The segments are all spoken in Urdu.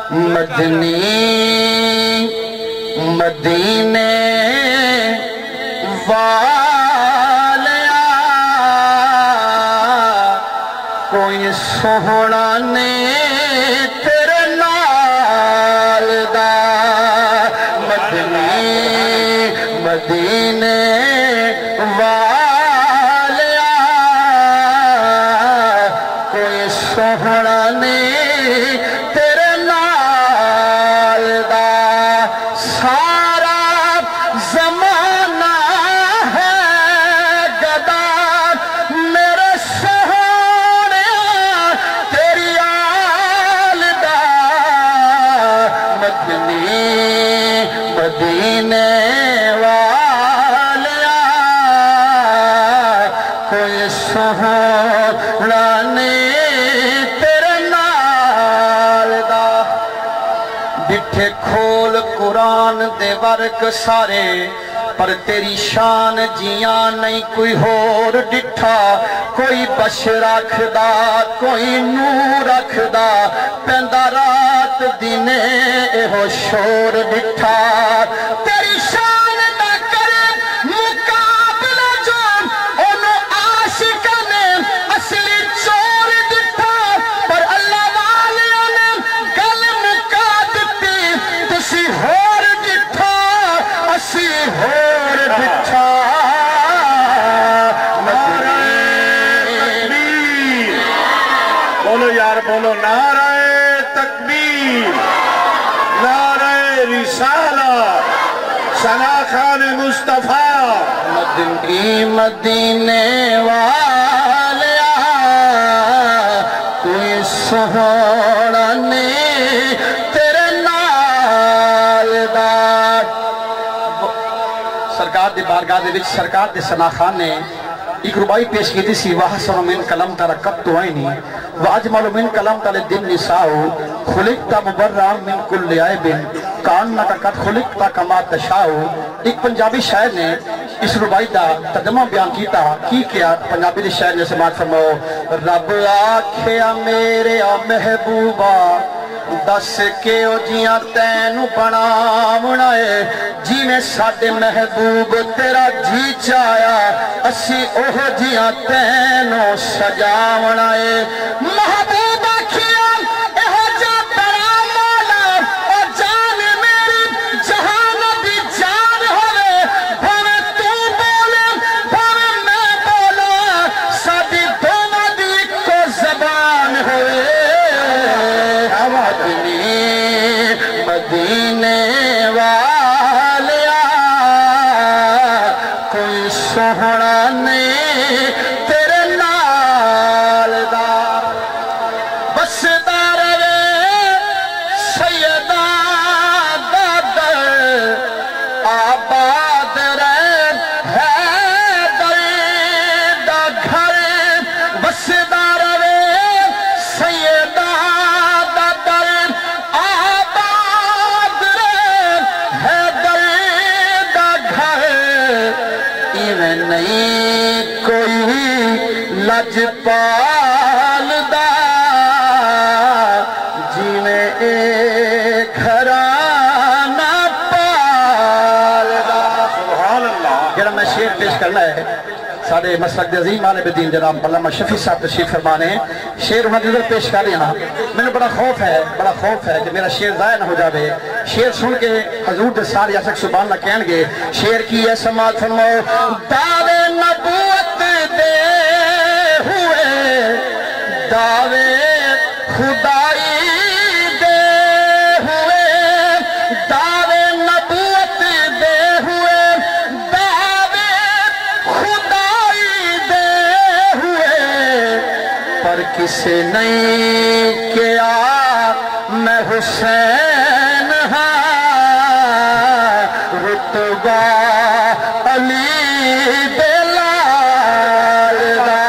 مدنی مدینے والیا کوئی سوہنا نے تیرے نال دا مدنی مدینے والیا کوئی سوہنا نے مدینے والیا کوئی سہونا نے تیرے نال دا ڈٹھے کھول قرآن دے ورک سارے پر تیری شان جیاں نہیں کوئی ہور ڈٹھا کوئی بش رکھ دا کوئی نور رکھ دا پیندہ رات دینے اہو شور ڈٹھا تیری شان دا کرے مقابلہ جو انہوں عاشقہ نے اصلی چور ڈٹھا پر اللہ والیوں نے گل مکا دیتی تسی ہور ڈٹھا اسی ہور ڈٹھا بولو یار بولو نعرہ تکبیر نعرہ رسالہ ثنا خان مصطفیٰ مدنی مدینے والیا کوئی سہونا نے تیرے نال دا سرکار دی بارگاہ دے وچ سرکار دے ثنا خان نے ایک ربائی پیش کی سی وَحَسَنُ مِن کلم ترکت عینی وَأَجْمَلُ مِن کلم تلدن نساء خلقت مبرعا من کل عیب کانک قد خلقت کما تشاء ایک پنجابی شاعر نے اس ربائی دا ترجمہ بیان کیتا کی کیا پنجابی دی شاعر نے سماعت فرماؤ رب آکھیا میرے محبوبہ دس کے او جیاں تینوں بناونا ہے جی میں ساڑھے محبوب تیرا جی چایا اسی اوہ جیاں تینوں سجاونا ہے محبوب آکھیا اہو جا ترا مولا او جان میری جہان بھی جان ہوئے بھویں تو بولے بھویں میں بولا ساڑھی دونوں دی کو زبان ہوئے مدینے والیا کوئی سہونا نے تیرے نال دا بس دار وے سیدہ دادر آباد رہے ہے در دا گھر بس دار وے سیدہ نہیں کوئی لجپال دا جی میں ایک گھرانہ پال دا سبحان اللہ جنہا میں شعر پیش کرنا ہے سارے مسلک دے عظیم عالم دین جناب علامہ شفیع صاحب تشریف فرمانے شعر انہوں نے پیش کر لینا میں نے بڑا خوف ہے کہ میرا شعر ضائع نہ ہو جاوے شعر سن کے حضور دے سارے عاشق سبحان اللہ کہن گے شعر کی ہے سماعت فرماؤ دعوے نبوت دے ہوئے دعوے خدائی دے ہوئے دعوے نبوت دے ہوئے دعوے خدائی دے ہوئے پر کسے نہیں کیا میں حسین رتبہ علی بلال دا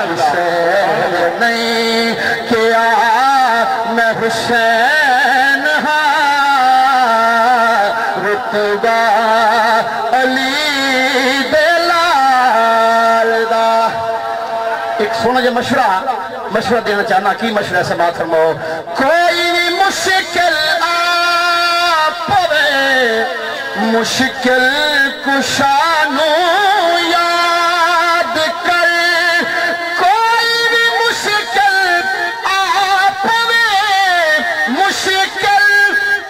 حسین نہیں کیا میں حسین رتبہ سونا جو مشورہ دینا چاہنا کی مشورہ سماعت فرماؤ کوئی مشکل پوے مشکل کشانو یاد کر کوئی بھی مشکل پوے مشکل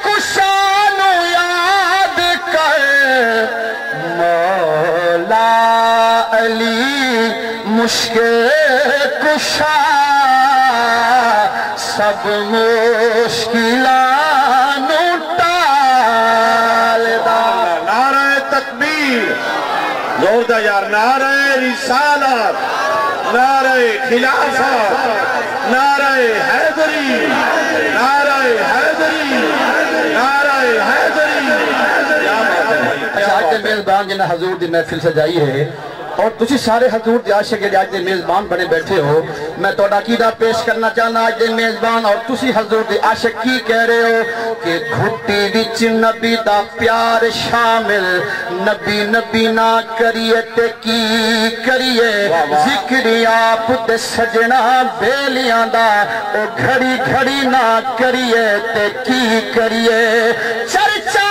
کشانو یاد کر مولا علی مشکل کشا سب مشکلان ٹال دا نعرہ تکبیر زور دا یار نعرہ رسالت نعرہ خلافت نعرہ حیدری نعرہ حیدری نعرہ حیدری آج دے میزبان جنہیں حضور دی محفل سجائی ہے اور تسی سارے حضور دی عاشق کے آج دے میزبان بنے بیٹھے ہو میں تو عقیدہ پیش کرنا چاہنا آج دے میزبان اور تسی حضور دی عاشق کی کہہ رہے ہو کہ گھٹی وچ نبی دا پیار شامل نبی نبی نہ کریے تے کی کریے ذکری آپ دے سجنا بیلیاں دا او گھڑی گھڑی نہ کریے تے کی کریے چرچا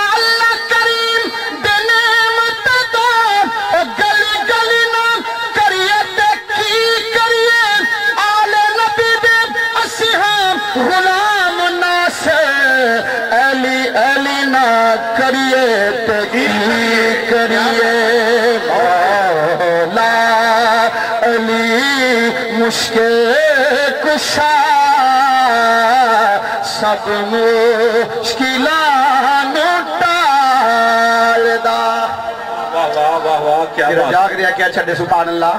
غلام ناصر علی علی نہ کریے تقی کریے مولا علی مشکل کشا سب مشکلان ٹال دا واہ واہ واہ واہ کیا بات جاگ رہا کیا چھڑے سبحان اللہ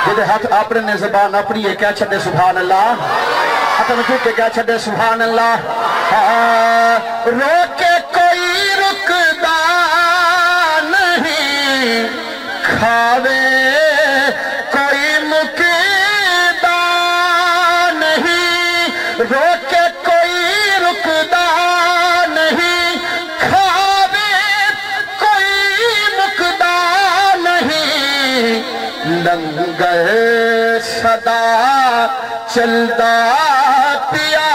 جدے ہاتھ اپنے نے زبان اپنی ہے کیا چھڑے سبحان اللہ ختم چھوٹ کے کیا چھڑے سبحان اللہ روکے کوئی رکدا نہیں کھاوے کوئی مکدا نہیں روکے کوئی رکدا نہیں کھاوے کوئی مکدا نہیں لنگر صدا چلدا پیا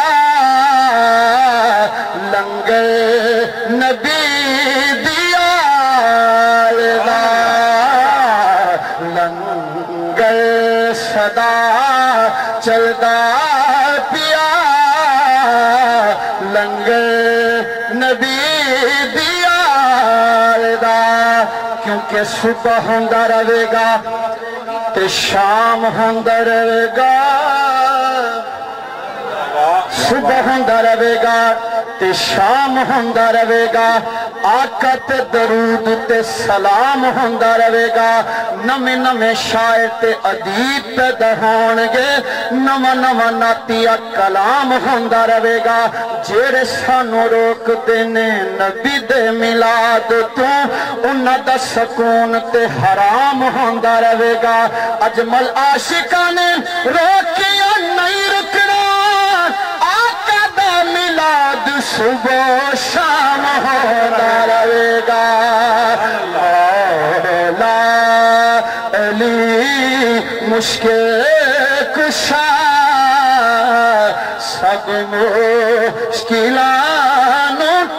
لنگر نبی دیا لنگر صدا چلدا پیا لنگر نبی دیا کیونکہ صبح ہوندا رہے گا تے شام ہوندا رہے گا صبح ہوندا رہے گا تے شام ہوندا رہے گا آقا تے درود تے سلام ہوندا رہے گا نمے نمے شاعر تے ادیب پیدا ہونگے نواں نواں نعتیہ کلام ہوندا رہے گا جیڑے سانو روک دینے نبی دے میلاد تو انہاں دا سکون تے حرام ہوندا رہے گا اجمل عاشقاں نے روکیا نہیں رکنا آقا دا میلاد صبح شام ہوتا رہے گا مولا علی مشکل کشا سب مشکلان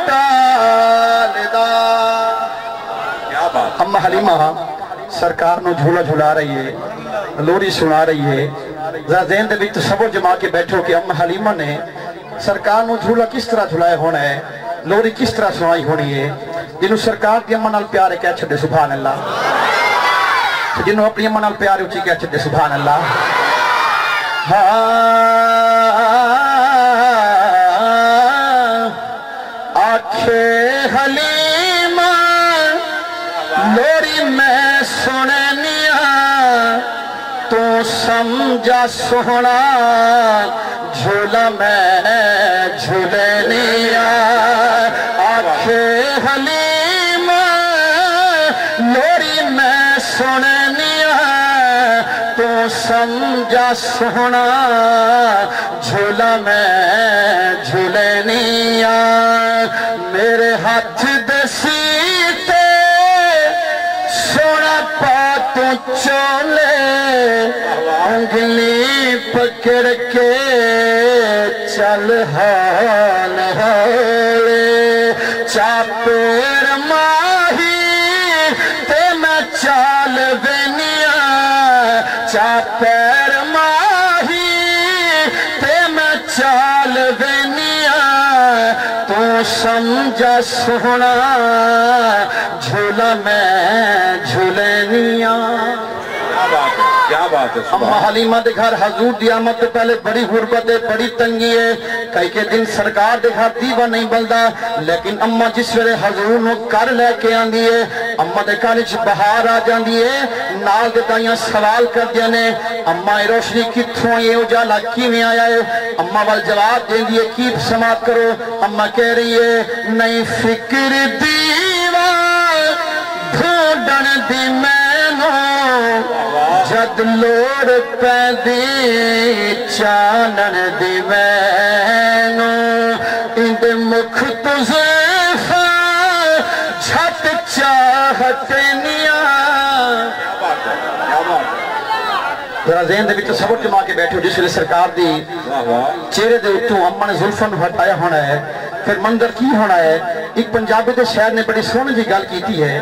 ٹال دا کیا بات اماں حلیمہ سرکار نو جھولا جھولا رہی ہے لوری سنا رہی ہے ذرا ذہن دے وچ تصور جما کے بیٹھو کہ اماں حلیمہ نے سرکار نو جھولا کس طرح جھولائے ہونا ہے لوری کس طرح سنائی ہونی ہے جنہوں سرکار دی اماں نال پیار ہے کیا چھڑے سبحان اللہ جنہوں اپنی اماں نال پیار اچھی کیا چھڑے سبحان اللہ آنکھے حلیمہ لوری میں سننیا تو سمجھا سونا جھولا میں جھولنیا آنکھیں حلیمہ لوری میں سننیا تو سمجھا سونا جھولا میں جھولنیا میرے ہاتھ دسی سونا پا تو چولے انگلی پکڑ کے چل ہال ہولے چاپیر ماہی تے میں چال بینیا چاپیر ماہی تے میں چال بینیا تو سمجھا سونا جھولا میں جھولینیا کیا بات ہے اما حلیمہ دے گھر حضور دی آمد تے پہلے بڑی غربت ہے بڑی تنگی ہے کئی کے دن سرکار دے گھر دیوا نہیں بلدا لیکن اما جس ویلے حضور نو کر لے کے آندی ہے اما دے کالج بہار آ جاندی ہے نال دے تائیاں سوال کر دینے اما اے روشنی کتھوں یہ اجالا کیویں آیا ہے اما وال جواب دیں دیئے کی سماعت کرو اما کہہ رہی ہے نہیں فکر دیوا ڈھونڈن دی مینوں جد لوڑ پیندی چانن دی مینوں اند مکھ تو زیفہ جھٹ چاہتنیاں ذرا ذہن دے وچ صبر جما کے بیٹھو جس ویلے سرکار دی چہرے دے اتوں اما نے زلفاں نوں ہٹایا ہونا ہے پھر منظر کی ہونا ہے ایک پنجابی دے شاعر نے بڑی سونی جی گل کیتی ہے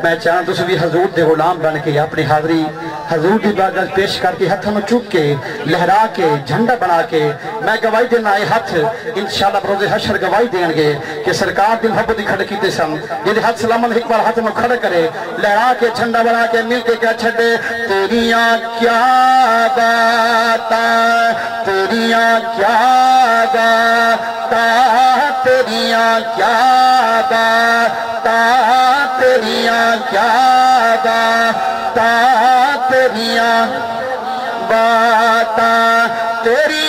میں چاہاں تسی بھی حضور دے غلام بن کے اپنی حاضری حضور دی بارگاہ پیش کر کے ہتھاں نوں چک کے لہرا کے جھنڈا بنا کے میں گواہی دینا اے ہتھ انشاءاللہ بروز حشر گواہی دین گے کہ سرکار دی محبت دی کھڑے کیتے سن جے ہاتھ سلامت ایک بار ہاتھ نوں کھڑا کرے لہرا کے جھنڈا بنا کے مل کے کیا چھڈے تیریاں کیا باتاں تیریاں کیا باتاں تیریاں کیا باتاں تیریاں کیا باتاں تیریاں باتاں تیری